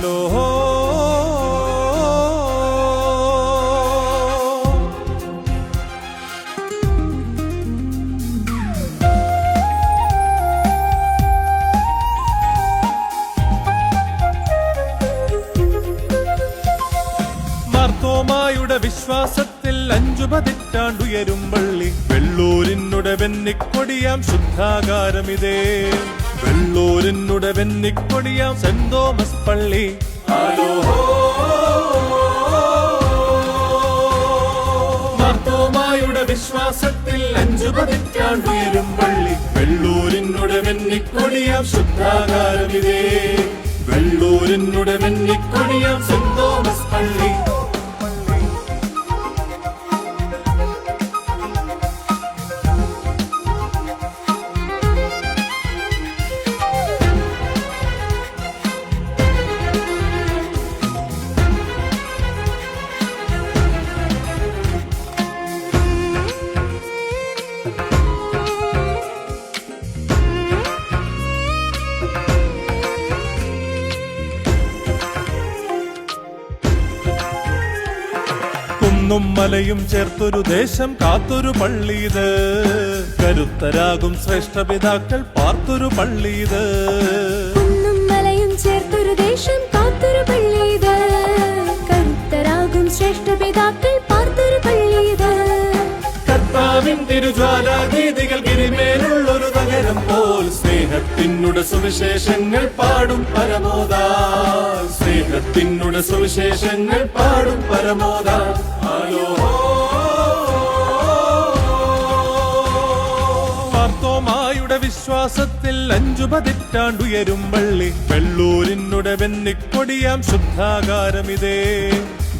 Hello മാർത്തോമായുടെ വിശ്വാസത്തിൽ 5 പതിറ്റാണ്ടുയരും പള്ളി. വെള്ളൂരിനുടെ വെന്നിക്കൊടിയാം ശുദ്ധാകാരമിതേ. വെള്ളൂരിനുടെ വെന്നിക്കൊടിയാം saint Thomas പള്ളി. മാർത്തോമായുടെ വിശ്വാസത്തിൽ 5 പതിറ്റാണ്ടുയരും പള്ളി. വെള്ളൂരിനുടെ വെന്നിക്കൊടിയാം ശുദ്ധാകാരമിതേ. വെള്ളൂരിനുടെ വെന്നിക്കൊടിയാം സെന്റ് തോമസ് പള്ളി. കുന്നും മലയും ചേർത്തൊരു ദേശം കാത്തൊരു പള്ളിയത്. കരുത്തരാകും ശ്രേഷ്ഠപിതാക്കൾ പാർത്തൊരു പള്ളിയത്. കുന്നും മലയും ചേർത്തൊരു ദേശം കാത്തൊരു പള്ളിയത്. കരുത്തരാകും ശ്രേഷ്ഠപിതാക്കൾ പാർത്തൊരു പള്ളിയത്. കർത്താവിൻ തിരുജ്വാലാഗീതികൾ ഗിരിമേലുള്ളൊരു നഗരം പോൽ. സ്നേഹത്തിനുടെ സുവിശേഷങ്ങൾ പാടും പരമോദാ. സ്നേഹത്തിനുടെ സുവിശേഷങ്ങൾ പാടും പരമോദാ. മാർത്തോമായുടെ വിശ്വാസത്തിൽ 5 പതിറ്റാണ്ടുയരും പള്ളി. വെള്ളൂരിനുടെ വെന്നിക്കൊടിയാം ശുദ്ധാകാരമിതേ.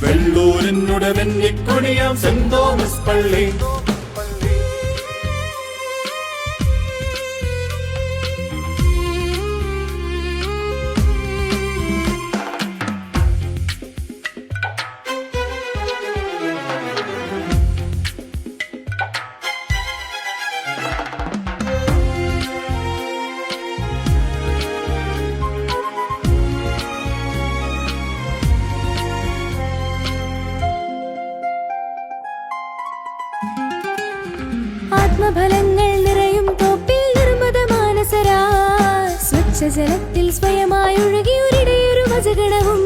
വെള്ളൂരിനുടെ വെന്നിക്കൊടിയാം സെന്റ് തോമസ് പള്ളി. ആത്മഫലങ്ങൾ നിറയും തോപ്പിൽ നിർമ്മത മാനസരായി. സ്വച്ഛജലത്തിൽ സ്വയമായി ഒഴുകിയൊരിടയൊരു വചഗണവും.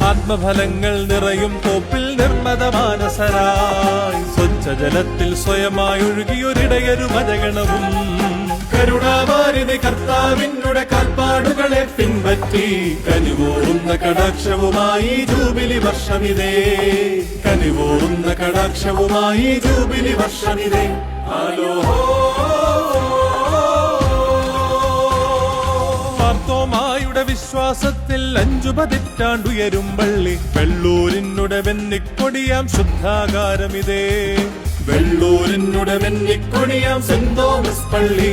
ആത്മഫലങ്ങൾ നിറയും തോപ്പിൽ നിർമ്മത മാനസരായി. സ്വച്ഛജലത്തിൽ സ്വയമായി ഒഴുകിയൊരിടയൊരു വചഗണവും. കരുണാവാരിധി കർത്താവിനുടെ കാൽപ്പാടുകളെ പിൻപറ്റി. കനിവോറുന്ന കടാക്ഷവുമായി ജൂബിലി വർഷമിതേ. കനിവോറുന്ന കടാക്ഷവുമായി ജൂബിലി വർഷമിതേ. മാർത്തോമായുടെ വിശ്വാസത്തിൽ 5 പതിറ്റാണ്ടുയരും പള്ളി. വെള്ളൂരിനുടെ വെന്നിക്കൊടിയാം ശുദ്ധാകാരമിതേ. വെള്ളൂരിനുടെ വെന്നിക്കൊടിയാം സെന്റ് തോമസ് പള്ളി.